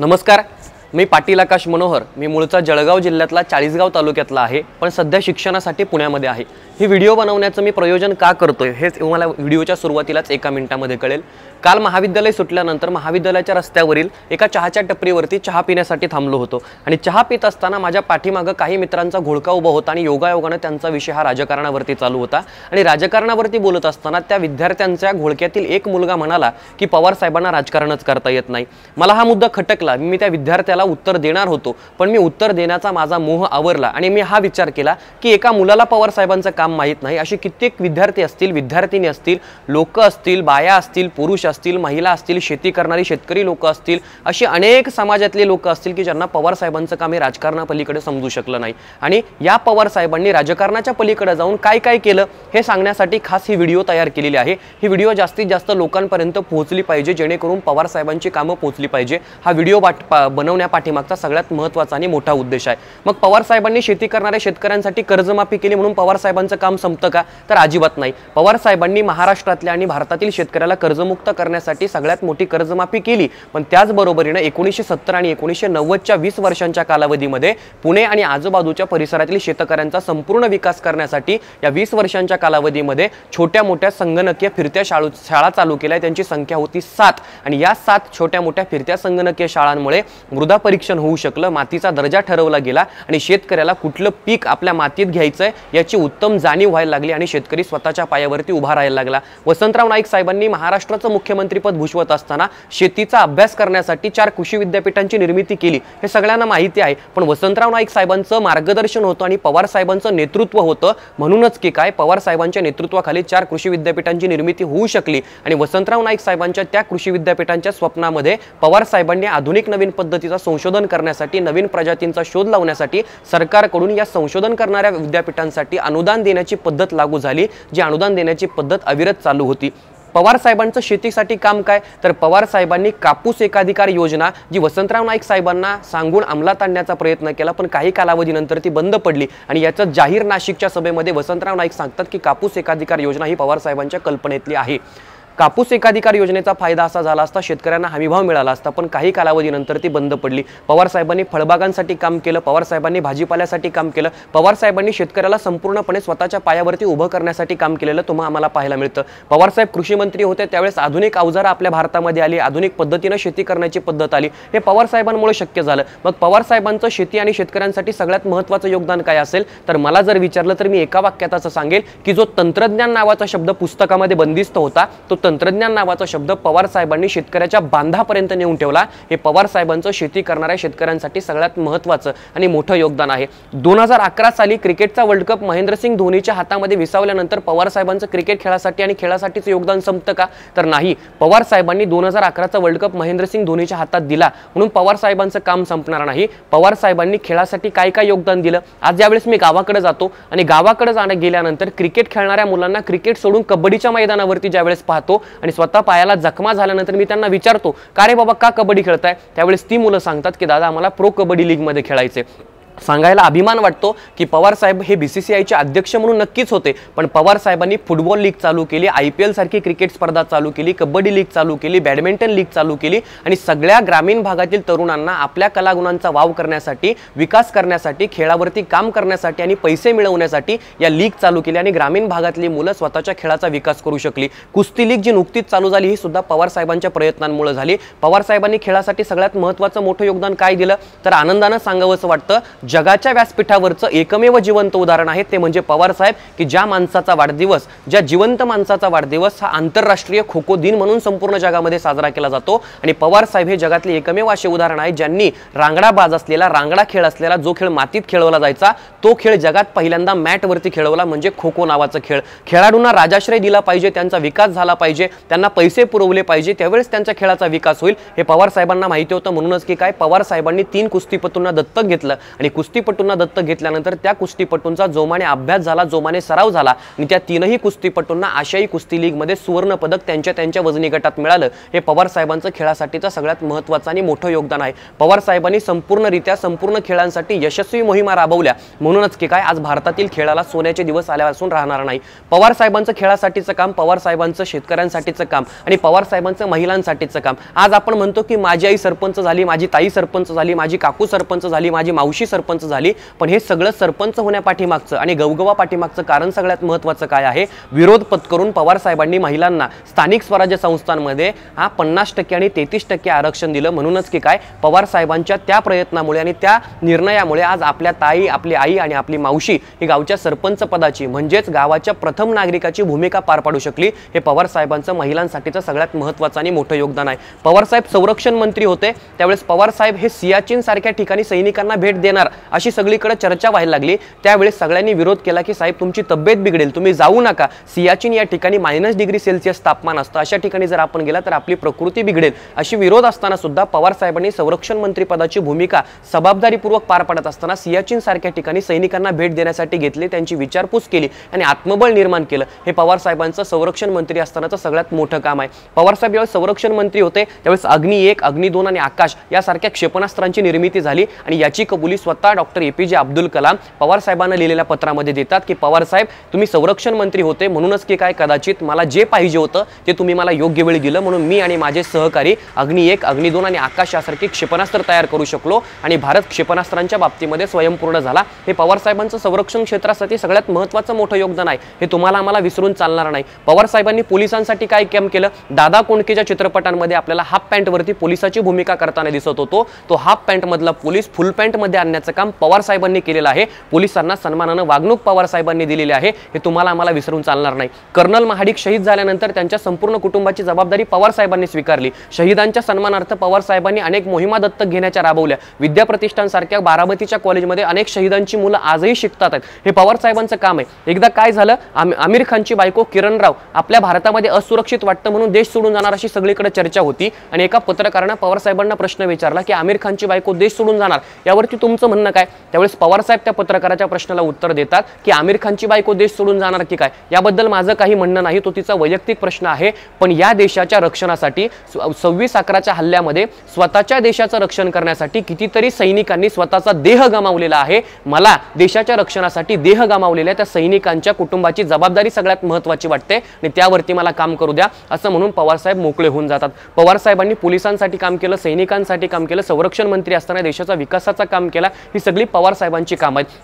नमस्कार, मी पाटील आकाश मनोहर। मी मूळचा जळगाव जिल्ह्यातला चाळीसगाव तालुक्यातला आहे, पण सध्या शिक्षणासाठी पुण्यामध्ये आहे। ही व्हिडिओ बनवण्याचं मी प्रयोजन का करतोय हे तुम्हाला व्हिडिओच्या सुरुवातीलाच एका मिनिटामध्ये कळेल। काल महाविद्यालय सुटल्यानंतर महाविद्यालयाच्या रस्त्यावरील एका चहाच्या टपरीवरती चहा पिण्यासाठी थांबलो होतो आणि चहा पित असताना माझ्या पाठीमागे काही मित्रांचा घोळका उभा होता आणि योगायोगाने त्यांचा विषय हा राजकारणावरती चालू होता आणि राजकारणावरती बोलत असताना त्या विद्यार्थ्यांच्या घोळक्यातील एक मुलगा म्हणाला की पवार साहेबांना राजकारणच करता येत नाही। मला हा मुद्दा खटकला। मी त्या विद्यार्थ्याला उत्तर देणार होतो, पण मी उत्तर देण्याचा माझा मोह आवरला आणि मी हा विचार केला की एका मुलाला पवार साहेबांचं काम माहीत नाही असे कित्येक विद्यार्थी असतील, विद्यार्थिनी असतील, लोक असतील, बाया असतील, पुरुष असतील, महिला असतील, शेती करणारी शेतकरी लोक असतील, अशी अनेक समाजातले लोक असतील की ज्यांना पवार साहेबांचं काम हे राजकारणापलीकडे समजू शकलं नाही। आणि या पवार साहेबांनी राजकारणाच्या पलीकडे जाऊन काय काय केलं हे सांगण्यासाठी खास ही व्हिडिओ तयार केलेली आहे। ही व्हिडिओ जास्तीत जास्त लोकांपर्यंत पोहोचली पाहिजे, जेणेकरून पवार साहेबांची कामं पोहोचली पाहिजे। हा व्हिडिओ बनवण्यापाठीमागचा सगळ्यात महत्त्वाचा आणि मोठा उद्देश आहे। मग पवार साहेबांनी शेती करणाऱ्या शेतकऱ्यांसाठी कर्जमाफी केली म्हणून पवार साहेबांचं काम संपतं का? तर अजिबात नाही। पवार साहेबांनी महाराष्ट्रातल्या आणि भारतातील शेतकऱ्याला कर्जमुक्त करण्यासाठी सगळ्यात मोठी कर्जमाफी केली, पण त्याचबरोबरीने 1970 आणि 1990च्या 20 वर्षांच्या कालावधीमध्ये पुणे आणि आजूबाजूच्या परिसरातील शेतकऱ्यांचा संपूर्ण विकास करण्यासाठी या 20 वर्षांच्या कालावधीमध्ये छोट्या मोठ्या संगणकीय फिरत्या शाळा चालू केल्या। त्यांची संख्या होती 7 आणि या 7 छोट्या मोठ्या फिरत्या संगणकीय शाळांमुळे मृदा परीक्षण होऊ शकलं, मातीचा दर्जा ठरवला गेला आणि शेतकऱ्याला कुठलं पीक आपल्या मातीत घ्यायचंय याची उत्तम जाणीव व्हायला लागली आणि शेतकरी स्वतःच्या पायावरती उभा राहायला लागला। वसंतराव नाईक साहेबांनी महाराष्ट्राचं मुख्यमंत्रीपद भूषवत असताना शेतीचा अभ्यास करण्यासाठी 4 कृषी विद्यापीठांची निर्मिती केली, हे सगळ्यांना माहिती आहे। पण वसंतराव नाईक साहेबांचं मार्गदर्शन होतं आणि पवार साहेबांचं नेतृत्व होतं, म्हणूनच की काय पवार साहेबांच्या नेतृत्वाखाली 4 कृषी विद्यापीठांची निर्मिती होऊ शकली आणि वसंतराव नाईक साहेबांच्या त्या कृषी विद्यापीठांच्या स्वप्नामध्ये पवार साहेबांनी आधुनिक नवीन पद्धतीचा संशोधन करण्यासाठी, नवीन प्रजातींचा शोध लावण्यासाठी सरकारकडून या संशोधन करणाऱ्या विद्यापीठांसाठी अनुदान देण्याची पद्धत लागू झाली, जी अनुदान देण्याची पद्धत अविरत चालू होती। पवार साहेबांचं शेतीसाठी काम काय? तर पवार साहेबांनी कापूस एकाधिकार योजना जी वसंतराव नाईक साहेबांना सांगून अंमलात आणण्याचा प्रयत्न केला, पण काही कालावधीनंतर ती बंद पडली आणि याचं जाहीर नाशिकच्या सभेमध्ये वसंतराव नाईक सांगतात की कापूस एकाधिकार योजना ही पवार साहेबांच्या कल्पनेतली आहे। कापूस एकाधिकार योजनेचा फायदा असा झाला असता शेतकऱ्यांना हमीभाव मिळाला असता, पण काही कालावधीनंतर ती बंद पडली। पवार साहेबांनी फळबागांसाठी काम केलं, पवार साहेबांनी भाजीपाल्यासाठी काम केलं, पवार साहेबांनी शेतकऱ्याला संपूर्णपणे स्वतःच्या पायावरती उभं करण्यासाठी काम केलेलं तुम्हाला आम्हाला पाहायला मिळतं। पवार साहेब कृषी मंत्री होते त्यावेळेस आधुनिक अवजारं आपल्या भारतामध्ये आली, आधुनिक पद्धतीने शेती करण्याची पद्धत आली, हे पवार साहेबांमुळे शक्य झालं। मग पवार साहेबांचं शेती आणि शेतकऱ्यांसाठी सगळ्यात महत्त्वाचं योगदान काय असेल? तर मला जर विचारलं तर मी एका वाक्यात असं सांगेल की जो तंत्रज्ञान नावाचा शब्द पुस्तकामध्ये बंदिस्त होता, तो तंत्रज्ञान नावाचा शब्द पवार साहेबांनी शेतकऱ्याच्या बांधापर्यंत नेऊन ठेवला। हे पवार साहेबांचं शेती करणाऱ्या शेतकऱ्यांसाठी सगळ्यात महत्त्वाचं आणि मोठं योगदान आहे। 2011 साली क्रिकेटचा वर्ल्ड कप महेंद्रसिंग धोनीच्या हातामध्ये विसावल्यानंतर पवार साहेबांचं क्रिकेट खेळासाठी आणि खेळासाठीचं योगदान संपतं का? तर नाही। पवार साहेबांनी 2011चा वर्ल्ड कप महेंद्रसिंग धोनीच्या हातात दिला म्हणून पवार साहेबांचं काम संपणार नाही। पवार साहेबांनी खेळासाठी काय काय योगदान दिलं? आज ज्यावेळेस मी गावाकडे जातो आणि गावाकडे गेल्यानंतर क्रिकेट खेळणाऱ्या मुलांना क्रिकेट सोडून कबड्डीच्या मैदानावरती ज्यावेळेस पाहतो आणि स्वतः पायाला जखमा झाल्यानंतर मी त्यांना विचारतो का रे बाबा का कबड्डी खेळताय? त्यावेळेस ती मुलं सांगतात की दादा आम्हाला प्रो कबड्डी लीग मध्ये खेळायचे। सांगायला अभिमान वाटतो की पवार साहेब हे BCCIचे अध्यक्ष म्हणून नक्कीच होते, पण पवार साहेबांनी फुटबॉल लीग चालू केली, IPL सारखी क्रिकेट स्पर्धा चालू केली, कबड्डी लीग चालू केली, बॅडमिंटन लीग चालू केली आणि सगळ्या ग्रामीण भागातील तरुणांना आपल्या कलागुणांचा वाव करण्यासाठी, विकास करण्यासाठी, खेळावरती काम करण्यासाठी आणि पैसे मिळवण्यासाठी या लीग चालू केली आणि ग्रामीण भागातली मुलं स्वतःच्या खेळाचा विकास करू शकली। कुस्ती लीग जी नुकतीच चालू झाली ही सुद्धा पवार साहेबांच्या प्रयत्नांमुळे झाली। पवार साहेबांनी खेळासाठी सगळ्यात महत्त्वाचं मोठं योगदान काय दिलं? तर आनंदानं सांगावंसं वाटतं जगाच्या व्यासपीठावरचं एकमेव जिवंत उदाहरण आहे ते म्हणजे पवार साहेब, की ज्या माणसाचा वाढदिवस, ज्या जिवंत माणसाचा वाढदिवस हा आंतरराष्ट्रीय खो खो दिन म्हणून संपूर्ण जगामध्ये साजरा केला जातो आणि पवार साहेब हे जगातले एकमेव असे उदाहरण आहे ज्यांनी रांगडाबाज असलेला, रांगडा खेळ असलेला, जो खेळ मातीत खेळवला जायचा तो खेळ जगात पहिल्यांदा मॅटवरती खेळवला, म्हणजे खो खो नावाचा खेळ। खेळाडूंना राजाश्रय दिला पाहिजे, त्यांचा विकास झाला पाहिजे, त्यांना पैसे पुरवले पाहिजे, त्यावेळेस त्यांच्या खेळाचा विकास होईल हे पवार साहेबांना माहिती होतं। म्हणूनच की काय पवार साहेबांनी 3 कुस्तीपटूंना दत्तक घेतलं आणि कुस्तीपटूंना दत्तक घेतल्यानंतर त्या कुस्तीपटूंचा जोमाने अभ्यास झाला, जोमाने सराव झाला आणि त्या तीनही कुस्तीपटूंना आशियाई कुस्ती लीग मध्ये सुवर्ण पदक त्यांच्या वजनी गटात मिळालं। हे पवार साहेबांचं खेळासाठीचं सगळ्यात महत्त्वाचं आणि मोठं योगदान आहे। पवार साहेबांनी संपूर्ण खेळांसाठी यशस्वी मोहिमा राबवल्या, म्हणूनच की काय आज भारतातील खेळाला सोन्याचे दिवस आल्यापासून राहणार नाही। पवार साहेबांचं खेळासाठीचं काम, पवार साहेबांचं शेतकऱ्यांसाठीचं काम आणि पवार साहेबांचं महिलांसाठीचं काम। आज आपण म्हणतो की माझी आई सरपंच झाली, माझी ताई सरपंच झाली, माझी काकू सरपंच झाली, माझी मावशी सरपंच झाली, पण हे सगळं सरपंच होण्यापाठीमागचं आणि गवगवा पाठीमागचं कारण सगळ्यात महत्त्वाचं काय आहे? विरोध पत्करून पवार साहेबांनी महिलांना स्थानिक स्वराज्य संस्थांमध्ये 50% आणि 33% आरक्षण दिलं। म्हणूनच की काय पवार साहेबांच्या त्या प्रयत्नामुळे आणि त्या निर्णयामुळे आज आपल्या ताई, आपली आई आणि आपली मावशी ही गावच्या सरपंच पदाची म्हणजेच गावाच्या प्रथम नागरिकाची भूमिका पार पाडू शकली। हे पवार साहेबांचं महिलांसाठीचं सगळ्यात महत्त्वाचं आणि मोठं योगदान आहे। पवार साहेब संरक्षण मंत्री होते त्यावेळेस पवार साहेब हे सियाचीन सारख्या ठिकाणी सैनिकांना भेट देणार अशी सगळीकडे चर्चा व्हायला लागली। त्यावेळेस सगळ्यांनी विरोध केला की साहेब तुमची तब्येत बिघडेल, तुम्ही जाऊ नका। सियाचीन या ठिकाणी -°C तापमान असतं, अशा ठिकाणी जर आपण गेला तर आपली प्रकृती बिघडेल अशी विरोध असताना सुद्धा पवार साहेबांनी संरक्षण मंत्री पदाची भूमिका जबाबदारीपूर्वक पार पाडत असताना सियाचीन सारख्या ठिकाणी सैनिकांना भेट देण्यासाठी घेतले, त्यांची विचारपूस केली आणि आत्मबळ निर्माण केलं। हे पवार साहेबांचं संरक्षण मंत्री असतानाचं सगळ्यात मोठं काम आहे। पवार साहेब जेव्हा संरक्षण मंत्री होते त्यावेळेस अग्नि 1, अग्नि 2 आणि आकाश यासारख्या क्षेपणास्त्रांची निर्मिती झाली आणि याची कबुली स्वतः डॉक्टर APJ अब्दुल कलाम पवार साहेबांना लिहिलेल्या पत्रामध्ये देतात की पवार साहेब तुम्ही संरक्षण मंत्री होते म्हणूनच की काय कदाचित मला जे पाहिजे होतं ते तुम्ही मला योग्य वेळी दिलं, म्हणून मी आणि माझे सहकारी अग्नि 1, अग्नि 2 आणि आकाश यासारखे क्षेपणास्त्र तयार करू शकलो आणि भारत क्षेपणास्त्रांच्या बाबतीमध्ये स्वयंपूर्ण झाला। हे पवार साहेबांचं संरक्षण क्षेत्रासाठी सगळ्यात महत्त्वाचं मोठं योगदान आहे, हे तुम्हाला आम्हाला विसरून चालणार नाही। पवार साहेबांनी पोलिसांसाठी काय काम केलं? दादा कोंडकेच्या चित्रपटांमध्ये आपल्याला हाफ पॅन्ट वरती पोलिसाची भूमिका करताना दिसत होतो, तो हाफ पॅन्ट मधला पोलीस फुल पॅन्ट मध्ये आणण्याचं काम पवार साहेबांनी केलेलं आहे। पोलिसांना सन्मानानं वागणूक पवार साहेबांनी दिलेली आहे, हे तुम्हाला आम्हाला विसरून चालणार नाही। कर्नल महाडिक शहीद झाल्यानंतर त्यांच्या संपूर्ण कुटुंबाची जबाबदारी पवार साहेबांनी स्वीकारली। शहीदांच्या सन्मानार्थ पवार साहेबांनी अनेक मोहिमा दत्तक घेण्याच्या राबवल्या। विद्या प्रतिष्ठान सारख्या बारामतीच्या कॉलेजमध्ये अनेक शहीदांची मुलं आजही शिकतात आहेत, हे पवार साहेबांचं काम आहे। एकदा काय झालं, आमिर खानची बायको किरण राव आपल्या भारतामध्ये असुरक्षित वाटतं म्हणून देश सोडून जाणार अशी सगळीकडे चर्चा होती आणि एका पत्रकाराने पवार साहेबांना प्रश्न विचारला की आमिर खानची बायको देश सोडून जाणार यावरती तुमचं म्हणणं काय? त्यावेळेस पवार साहेब त्या पत्रकाराच्या प्रश्नाला उत्तर देतात की आमिर खानची बायको देश सोडून जाणार की काय याबद्दल माझं काही म्हणणं नाही, तो तिचा वैयक्तिक प्रश्न आहे, पण या देशाच्या रक्षणासाठी 26/11च्या हल्ल्यामध्ये स्वतःच्या देशाचं रक्षण करण्यासाठी कितीतरी सैनिकांनी स्वतःचा देह गमावलेला आहे। मला देशाच्या रक्षणासाठी देह गमावलेल्या त्या सैनिकांच्या कुटुंबाची जबाबदारी सगळ्यात महत्त्वाची वाटते आणि त्यावरती मला काम करू द्या असं म्हणून पवार साहेब मोकळे होऊन जातात। पवार साहेबांनी पोलिसांसाठी काम केलं, सैनिकांसाठी काम केलं, संरक्षण मंत्री असताना देशाचा विकासाचं काम केला, ही सगळी पवार साहेबांची काम आहेत।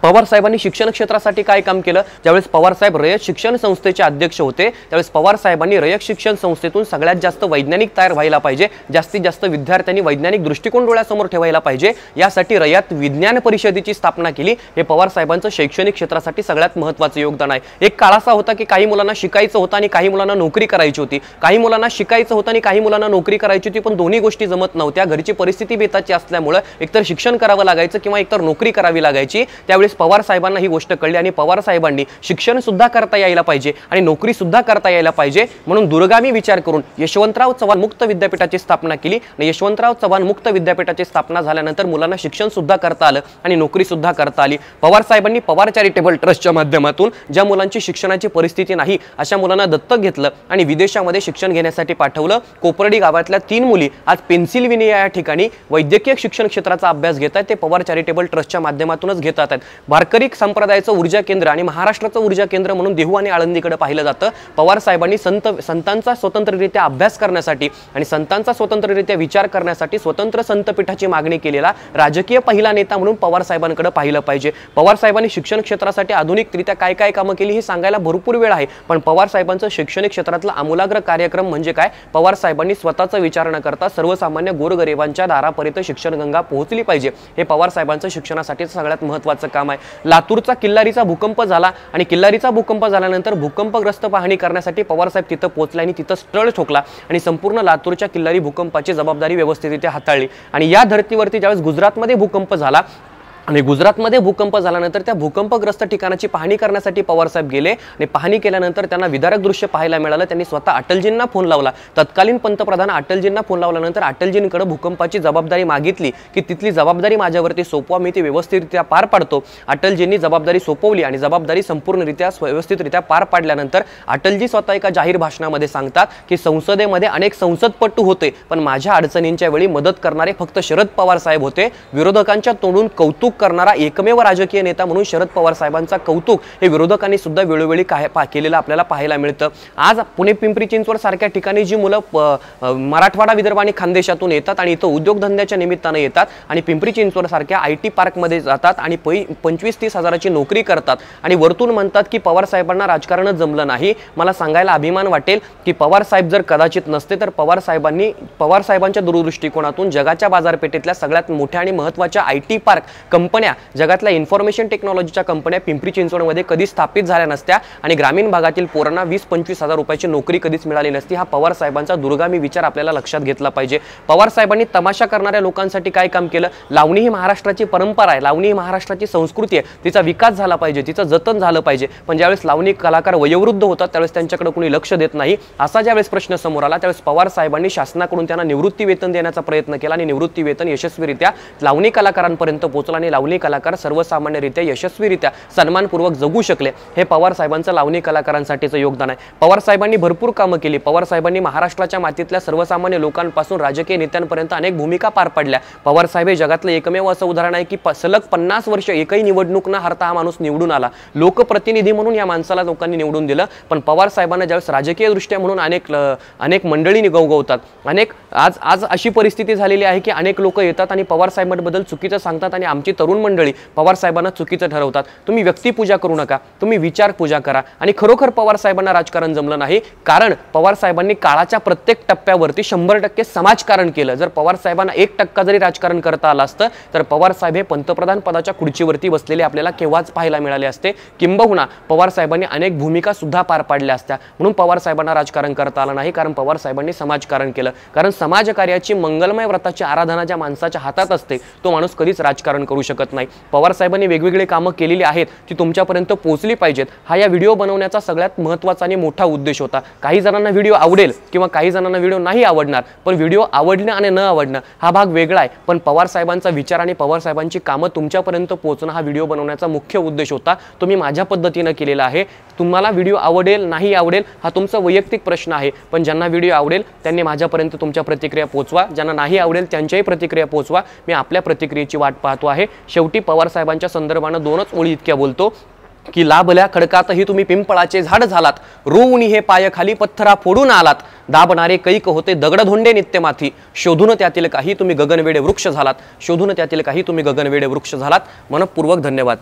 पवार साहेबांनी शिक्षण क्षेत्रासाठी काय काम केलं? ज्यावेळेस पवार साहेब रयत शिक्षण संस्थेचे अध्यक्ष होते त्यावेळेस पवार साहेबांनी रयत शिक्षण संस्थेतून सगळ्यात जास्त वैज्ञानिक तयार व्हायला पाहिजे, जास्तीत जास्त विद्यार्थ्यांनी वैज्ञानिक दृष्टिकोन डोळ्यासमोर ठेवायला पाहिजे, यासाठी रयत विज्ञान परिषदेची स्थापना केली। हे पवार साहेबांचं शैक्षणिक क्षेत्रासाठी सगळ्यात महत्त्वाचं योगदान आहे। एक काळ असा होता की काही मुलांना शिकायचं होतं आणि काही मुलांना नोकरी करायची होती, काही मुलांना शिकायचं होतं आणि काही मुलांना नोकरी करायची होती, पण दोन्ही गोष्टी जमत नव्हत्या। घरची परिस्थिती बेताची असल्यामुळे एकतर शिक्षण करावं लागायचं किंवा एकतर नोकरी करावी लागायची। त्यावेळेस पवार साहेबांना ही गोष्ट कळली आणि पवार साहेबांनी शिक्षण सुद्धा करता यायला पाहिजे आणि नोकरी सुद्धा करता यायला पाहिजे म्हणून दूरगामी विचार करून यशवंतराव चव्हाण मुक्त विद्यापीठाची स्थापना केली आणि यशवंतराव चव्हाण मुक्त विद्यापीठाची स्थापना झाल्यानंतर मुलांना शिक्षण सुद्धा करता आलं आणि नोकरी सुद्धा करता आली। पवार साहेबांनी पवार चॅरिटेबल ट्रस्टच्या माध्यमातून ज्या मुलांची शिक्षणाची परिस्थिती नाही अशा मुलांना दत्तक घेतलं आणि विदेशामध्ये शिक्षण घेण्यासाठी पाठवलं। कोपर्डी गावातल्या 3 मुली आज पेन्सिल्व्हेनिया या ठिकाणी वैद्यकीय शिक्षण क्षेत्राचा अभ्यास घेत आहेत, ते पवार चॅरिटेबल ट्रस्टच्या माध्यमातूनच घेतात आहेत। वारकरी संप्रदायाचं ऊर्जा केंद्र आणि महाराष्ट्राचं ऊर्जा केंद्र म्हणून देहू आणि आळंदीकडे पाहिलं जातं। पवार साहेबांनी संतांचा स्वतंत्ररित्या अभ्यास करण्यासाठी आणि संतांचा स्वतंत्ररित्या विचार करण्यासाठी स्वतंत्र संतपीठाची मागणी केलेला राजकीय पहिला नेता म्हणून पवार साहेबांकडे पाहिलं पाहिजे। पवार साहेबांनी शिक्षण क्षेत्रासाठी आधुनिकरित्या काय काय कामं केली हे सांगायला भरपूर वेळ आहे, पण पवार साहेबांचं शैक्षणिक क्षेत्रातला आमूलाग्र कार्यक्रम म्हणजे काय? पवार साहेबांनी स्वतःचा विचार न करता सर्वसामान्य गोरगरिबांच्या दारापर्यंत शिक्षण गंगा पोहोचली पाहिजे, हे पवार साहेबांचं शिक्षणासाठी सगळ्यात महत्त्वाचं काम आहे। लातूरचा किल्लारीचा भूकंप झाला आणि किल्लारीचा भूकंप झाल्यानंतर भूकंपग्रस्त पाहणी करण्यासाठी पवार साहेब तिथं पोहोचले आणि तिथं स्टळ ठोकला आणि संपूर्ण लातूरच्या किल्लारी भूकंपाची जबाबदारी व्यवस्थितरित्या हाताळली आणि या धर्तीवरती ज्यावेळेस गुजरातमध्ये भूकंप झाला आणि गुजरातमध्ये भूकंप झाल्यानंतर त्या भूकंपग्रस्त ठिकाणाची पाहणी करण्यासाठी पवारसाहेब गेले आणि पाहणी केल्यानंतर त्यांना विदारक दृश्य पाहायला मिळालं। त्यांनी स्वतः अटलजींना फोन लावला, तत्कालीन पंतप्रधान अटलजींना फोन लावल्यानंतर अटलजींकडे भूकंपाची जबाबदारी मागितली की तिथली जबाबदारी माझ्यावरती सोपवा, मी ती व्यवस्थितरित्या पार पाडतो। अटलजींनी जबाबदारी सोपवली आणि जबाबदारी संपूर्णरित्या व्यवस्थितरित्या पार पाडल्यानंतर अटलजी स्वतः एका जाहीर भाषणामध्ये सांगतात की संसदेमध्ये अनेक संसदपटू होते, पण माझ्या अडचणींच्या वेळी मदत करणारे फक्त शरद पवार साहेब होते। विरोधकांच्या तोंडून कौतुक करणारा एकमेव राजकीय नेता म्हणून शरद पवार साहेबांचा कौतुक हे विरोधकांनी सुद्धा वेळोवेळी केलेलं आपल्याला पाहायला मिळतं। आज पुणे पिंपरी चिंचवड सारख्या ठिकाणी जी मुलं मराठवाडा विदर्भ आणि खानदेशातून येतात आणि इथं उद्योगधंद्याच्या निमित्ताने येतात आणि पिंपरी चिंचवड सारख्या IT पार्कमध्ये जातात आणि 25-30 हजाराची नोकरी करतात आणि वरतून म्हणतात की पवार साहेबांना राजकारणच जमलं नाही। मला सांगायला अभिमान वाटेल की पवार साहेब जर कदाचित नसते तर पवार साहेबांच्या दूरदृष्टिकोनातून जगाच्या बाजारपेठेतल्या सगळ्यात मोठ्या आणि महत्त्वाच्या IT पार्क कंपन्या, जगातल्या इन्फॉर्मेशन टेक्नॉलॉजीच्या कंपन्या पिंपरी चिंचवडमध्ये कधी स्थापित झाल्या नसत्या आणि ग्रामीण भागातील पोरांना 20-25 हजार रुपयाची नोकरी कधीच मिळाली नसती। हा पवार साहेबांचा दुर्गामी विचार आपल्याला लक्षात घेतला पाहिजे। पवार साहेबांनी तमाशा करणाऱ्या लोकांसाठी काय काम केलं? लावणी ही महाराष्ट्राची परंपरा आहे, लावणी ही महाराष्ट्राची संस्कृती आहे, तिचा विकास झाला पाहिजे, तिचं जतन झालं पाहिजे। पण ज्यावेळेस लावणी कलाकार वयोवृद्ध होतात त्यावेळेस त्यांच्याकडे कोणी लक्ष देत नाही। असा ज्यावेळेस प्रश्न समोर आला त्यावेळेस पवार साहेबांनी शासनाकडून त्यांना निवृत्ती वेतन देण्याचा प्रयत्न केला आणि निवृत्ती वेतन यशस्वीरित्या लावणी कलाकारांपर्यंत पोहोचला आणि लावणी कलाकार सर्वसामान्यरित्या यशस्वीरित्या सन्मानपूर्वक जगू शकले। हे पवार साहेबांचं लावणी कलाकारांसाठीचं योगदान आहे। पवार साहेबांनी भरपूर कामं केली। पवार साहेबांनी महाराष्ट्राच्या मातीतल्या सर्वसामान्य लोकांपासून राजकीय नेत्यांपर्यंत अनेक भूमिका पार पाडल्या। पवार साहेब हे जगातलं एकमेव असं उदाहरण आहे की सलग 50 वर्ष एकही निवडणूक न हरता हा माणूस निवडून आला। लोकप्रतिनिधी म्हणून या माणसाला लोकांनी निवडून दिलं। पण पवार साहेबांना ज्यावेळेस राजकीय दृष्ट्या म्हणून अनेक मंडळी गवगवतात, आज अशी परिस्थिती झालेली आहे की अनेक लोक येतात आणि पवार साहेबांबद्दल चुकीचं सांगतात आणि आमची तरुण मंडळी पवार साहेबांना चुकीचं ठरवतात। तुम्ही व्यक्तिपूजा करू नका, तुम्ही विचार पूजा करा। आणि खरोखर पवार साहेबांना राजकारण जमलं नाही, कारण पवार साहेबांनी काळाच्या प्रत्येक टप्प्यावरती 100% समाजकारण केलं। जर पवार साहेबांना 1% जरी राजकारण करता आलं असतं तर पवार साहेब हे पंतप्रधान पदाच्या खुर्चीवरती बसलेले आपल्याला केव्हाच पाहायला मिळाले असते। किंबहुना पवार साहेबांनी अनेक भूमिका सुद्धा पार पाडल्या असत्या। म्हणून पवार साहेबांना राजकारण करता आलं नाही, कारण पवार साहेबांनी समाजकारण केलं। कारण समाजकार्याची मंगलमय व्रताची आराधना ज्या माणसाच्या हातात असते तो माणूस कधीच राजकारण करू शकत नाही। पवार साहेबांनी वेगवेगळे कामं केलेली आहेत ती तुमच्यापर्यंत पोहोचली पाहिजेत, हा या व्हिडिओ बनवण्याचा सगळ्यात महत्त्वाचा आणि मोठा उद्देश होता। काही जणांना व्हिडिओ आवडेल किंवा काही जणांना व्हिडिओ नाही आवडणार, पण व्हिडिओ आवडणं आणि न आवडणं हा भाग वेगळा आहे। पण पवार साहेबांचा विचार आणि पवार साहेबांची कामं तुमच्यापर्यंत पोहोचणं हा व्हिडिओ बनवण्याचा मुख्य उद्देश होता। तुम्ही माझ्या पद्धतीने केलेला आहे। तुम्हाला व्हिडिओ आवडेल नाही आवडेल हा तुमचा वैयक्तिक प्रश्न आहे, पण ज्यांना व्हिडिओ आवडेल त्यांनी माझ्यापर्यंत तुमच्या प्रतिक्रिया पोहोचवा, ज्यांना नाही आवडेल त्यांच्याही प्रतिक्रिया पोहोचवा। मी आपल्या प्रतिक्रियेची वाट पाहतो आहे। शेवटी पवार साहेबांच्या संदर्भानं 2च ओळी इतक्या बोलतो की लाभल्या खडकातही तुम्ही पिंपळाचे झाड झालात, रोवणी हे पाय खाली पत्थरा फोडून आलात, दाबणारे कैक होते दगडधोंडे नित्यमाथी, शोधून त्यातील काही तुम्ही गगनवेडे वृक्ष झालात, शोधून त्यातील काही तुम्ही गगनवेडे वृक्ष झालात। मनपूर्वक धन्यवाद।